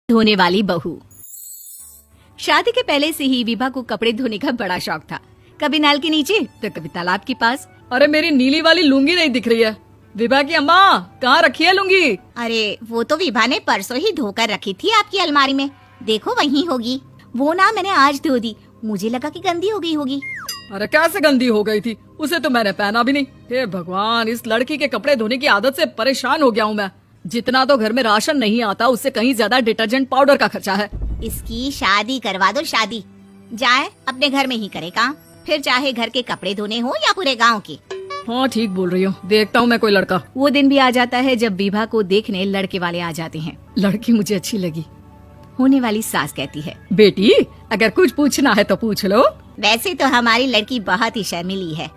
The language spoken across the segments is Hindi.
धोने वाली बहू। शादी के पहले से ही विभा को कपड़े धोने का बड़ा शौक था। कभी नल के नीचे तो कभी तालाब के पास। अरे मेरी नीली वाली लुंगी नहीं दिख रही है। विभा की अम्मा कहाँ रखी है लुंगी? अरे वो तो विभा ने परसों ही धोकर रखी थी आपकी अलमारी में, देखो वहीं होगी। वो ना मैंने आज धो दी, मुझे लगा कि गंदी हो गई होगी। अरे कैसे गंदी हो गई थी? उसे तो मैंने पहना भी नहीं। हे भगवान, इस लड़की के कपड़े धोने की आदत से परेशान हो गया हूँ मैं। जितना तो घर में राशन नहीं आता उससे कहीं ज्यादा डिटर्जेंट पाउडर का खर्चा है। इसकी शादी करवा दो, शादी जाए अपने घर में ही करे काम, फिर चाहे घर के कपड़े धोने हो या पूरे गांव के। हाँ ठीक बोल रही हूँ, देखता हूँ मैं कोई लड़का। वो दिन भी आ जाता है जब विभा को देखने लड़के वाले आ जाते हैं। लड़की मुझे अच्छी लगी। होने वाली सास कहती है, बेटी अगर कुछ पूछना है तो पूछ लो। वैसे तो हमारी लड़की बहुत ही शर्मीली है,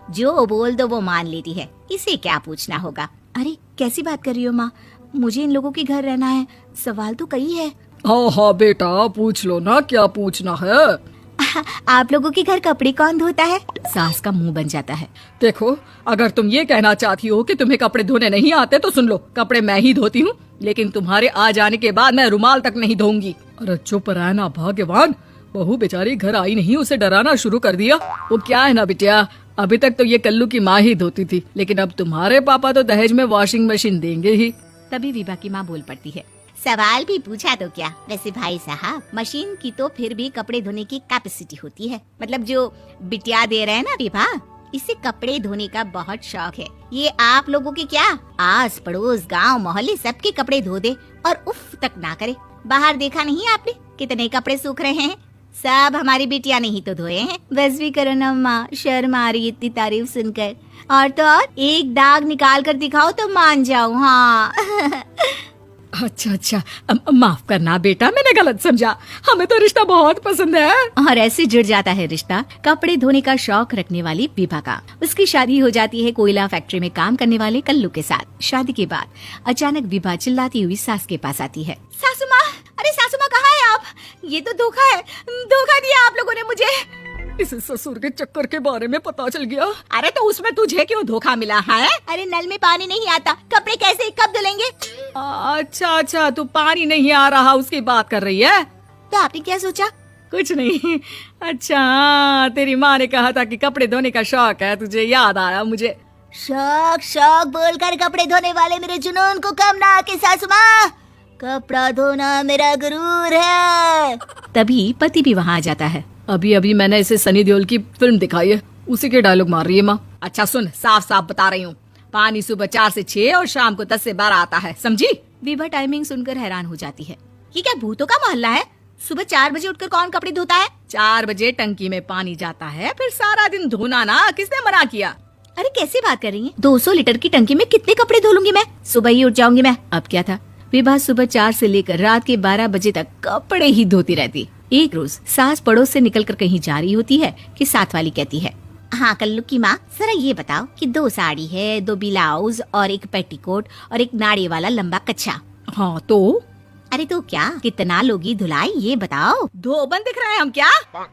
जो बोल दो वो मान लेती है, इसे क्या पूछना होगा। अरे कैसी बात कर रही हो माँ, मुझे इन लोगों के घर रहना है, सवाल तो कई है। हाँ हाँ बेटा पूछ लो ना, क्या पूछना है। आप लोगों के घर कपड़े कौन धोता है? सास का मुंह बन जाता है। देखो अगर तुम ये कहना चाहती हो कि तुम्हें कपड़े धोने नहीं आते तो सुन लो, कपड़े मैं ही धोती हूँ, लेकिन तुम्हारे आ जाने के बाद मैं रुमाल तक नहीं धोऊंगी। अरे चुप रहना भाग्यवान, बहू बेचारी घर आई नहीं, उसे डराना शुरू कर दिया। वो क्या है ना बिटिया, अभी तक तो ये कल्लू की माँ ही धोती थी, लेकिन अब तुम्हारे पापा तो दहेज में वॉशिंग मशीन देंगे ही। तभी विभा की माँ बोल पड़ती है, सवाल भी पूछा तो क्या। वैसे भाई साहब, मशीन की तो फिर भी कपड़े धोने की कैपेसिटी होती है, मतलब जो बिटिया दे रहे हैं ना विभा, इसे कपड़े धोने का बहुत शौक है। ये आप लोगों के क्या, आस पड़ोस गांव मोहल्ले सबके कपड़े धो दे और उफ तक ना करे। बाहर देखा नहीं आपने कितने कपड़े सूख रहे हैं? सब हमारी बिटिया ने ही तो धोए हैं। बस भी करो ना माँ, शर्म आ रही इतनी तारीफ सुनकर। और तो और एक दाग निकाल कर दिखाओ तो मान जाऊँ। हाँ अच्छा अच्छा, माफ करना बेटा, मैंने गलत समझा। हमें तो रिश्ता बहुत पसंद है। और ऐसे जुड़ जाता है रिश्ता कपड़े धोने का शौक रखने वाली विभा का। उसकी शादी हो जाती है कोयला फैक्ट्री में काम करने वाले कल्लू के साथ। शादी के बाद अचानक विभा चिल्लाती हुई सास के पास आती है। सासू माँ, अरे सासू माँ कहाँ है आप? ये तो धोखा है, धोखा दिया आप लोगों ने मुझे। इस ससुर के चक्कर के बारे में पता चल गया। अरे तो उसमें तुझे क्यों धोखा मिला है? अरे नल में पानी नहीं आता, कपड़े कैसे कब धुलेंगे? अच्छा अच्छा, तू पानी नहीं आ रहा उसकी बात कर रही है? तो आपने क्या सोचा? कुछ नहीं। अच्छा हाँ, तेरी माँ ने कहा था कि कपड़े धोने का शौक है तुझे, याद आया मुझे। शौक शौक बोलकर कपड़े धोने वाले मेरे जुनून को कम ना आके सासू माँ, कपड़ा धोना मेरा गुरूर है। तभी पति भी वहाँ आ जाता है। अभी अभी मैंने इसे सनी देओल की फिल्म दिखाई है, उसी के डायलॉग मार रही है माँ। अच्छा सुन, साफ साफ बता रही हूँ, पानी सुबह 4 से 6 और शाम को 10 से 12 आता है, समझी? विभा टाइमिंग सुनकर हैरान हो जाती है। ये क्या भूतों का मोहल्ला है? सुबह 4 बजे उठकर कौन कपड़े धोता है? 4 बजे टंकी में पानी जाता है, फिर सारा दिन धोना ना, किसने मना किया? अरे कैसी बात कर रही हैं? 200 लीटर की टंकी में कितने कपड़े धो लूंगी मैं, सुबह ही उठ जाऊंगी मैं। अब क्या था, विभा सुबह 4 से लेकर रात के 12 बजे तक कपड़े ही धोती रहती। एक रोज सास पड़ोस से निकलकर कहीं जा रही होती है कि साथ वाली कहती है, हाँ कल्लू की माँ, जरा ये बताओ कि 2 साड़ी है, 2 ब्लाउज और एक पेटीकोट और एक नाड़ी वाला लंबा कच्छा। हाँ तो? अरे तो क्या, कितना लोगी धुलाई ये बताओ। धोबन दिख रहे हैं हम क्या?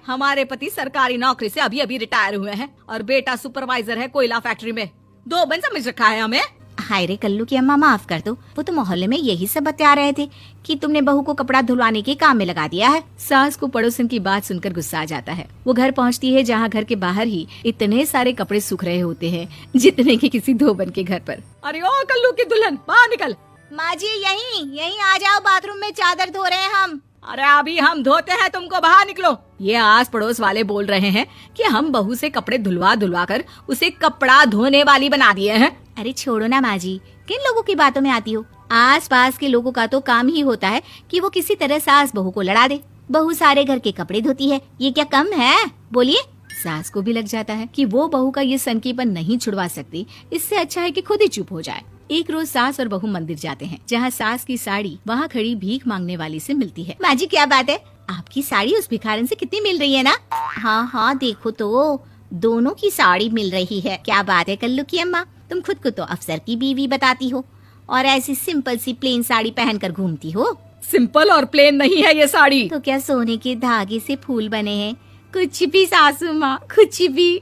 हमारे पति सरकारी नौकरी से अभी अभी रिटायर हुए हैं और बेटा सुपरवाइजर है कोयला फैक्ट्री में। धोबन समझ रखा है हमें? हाय रे कल्लू की अम्मा, माफ कर दो, वो तो मोहल्ले में यही सब बता रहे थे कि तुमने बहू को कपड़ा धुलवाने के काम में लगा दिया है। सास को पड़ोसन की बात सुनकर गुस्सा आ जाता है। वो घर पहुंचती है जहां घर के बाहर ही इतने सारे कपड़े सूख रहे होते हैं जितने कि किसी धोबन के घर पर। अरे ओ कल्लू की दुल्हन, बाहर निकल। माँ जी यहीं आ जाओ, बाथरूम में चादर धो रहे हैं हम। अरे अभी हम धोते हैं, तुमको बाहर निकलो। ये आस पड़ोस वाले बोल रहे हैं कि हम बहू से कपड़े धुलवा धुलवा कर उसे कपड़ा धोने वाली बना दिए हैं। अरे छोड़ो ना माँ जी, किन लोगों की बातों में आती हो? आस पास के लोगों का तो काम ही होता है कि वो किसी तरह सास बहू को लड़ा दे। बहू सारे घर के कपड़े धोती है, ये क्या कम है? बोलिए। सास को भी लग जाता है कि वो बहू का ये सनकीपन नहीं छुड़वा सकती, इससे अच्छा है कि खुद ही चुप हो जाए। एक रोज सास और बहू मंदिर जाते हैं, जहाँ सास की साड़ी वहाँ खड़ी भीख मांगने वाली से मिलती है। माँ जी क्या बात है, आपकी साड़ी उस भिखारन से कितनी मिल रही है ना? हाँ हाँ देखो तो, दोनों की साड़ी मिल रही है। क्या बात है कल्लू की अम्मा, तुम खुद को तो अफसर की बीवी बताती हो और ऐसी सिंपल सी प्लेन साड़ी पहनकर घूमती हो। सिंपल और प्लेन नहीं है ये साड़ी। तो क्या सोने के धागे से फूल बने हैं? कुछ भी सासू माँ, कुछ भी।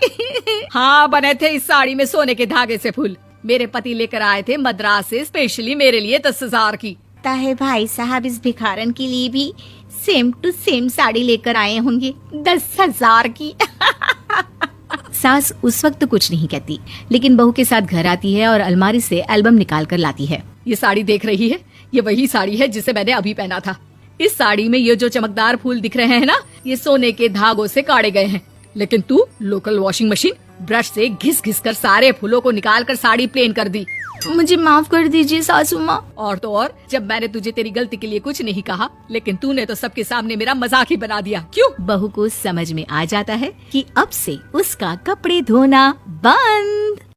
हाँ बने थे इस साड़ी में सोने के धागे से फूल। मेरे पति लेकर आए थे मद्रास से स्पेशली मेरे लिए 10,000 की। लगता है भाई साहब इस भिखारन के लिए भी सेम टू सेम साड़ी लेकर आए होंगे 10,000 की। सास उस वक्त कुछ नहीं कहती, लेकिन बहू के साथ घर आती है और अलमारी से एल्बम निकाल कर लाती है। ये साड़ी देख रही है, ये वही साड़ी है जिसे मैंने अभी पहना था। इस साड़ी में ये जो चमकदार फूल दिख रहे हैं ना, ये सोने के धागों से काटे गए हैं। लेकिन तू लोकल वॉशिंग मशीन ब्रश से घिस घिस कर सारे फूलों को निकाल कर साड़ी प्लेन कर दी। मुझे माफ कर दीजिए सासू माँ। और तो और, जब मैंने तुझे तेरी गलती के लिए कुछ नहीं कहा, लेकिन तूने तो सबके सामने मेरा मजाक ही बना दिया। क्यों? बहू को समझ में आ जाता है कि अब से उसका कपड़े धोना बंद।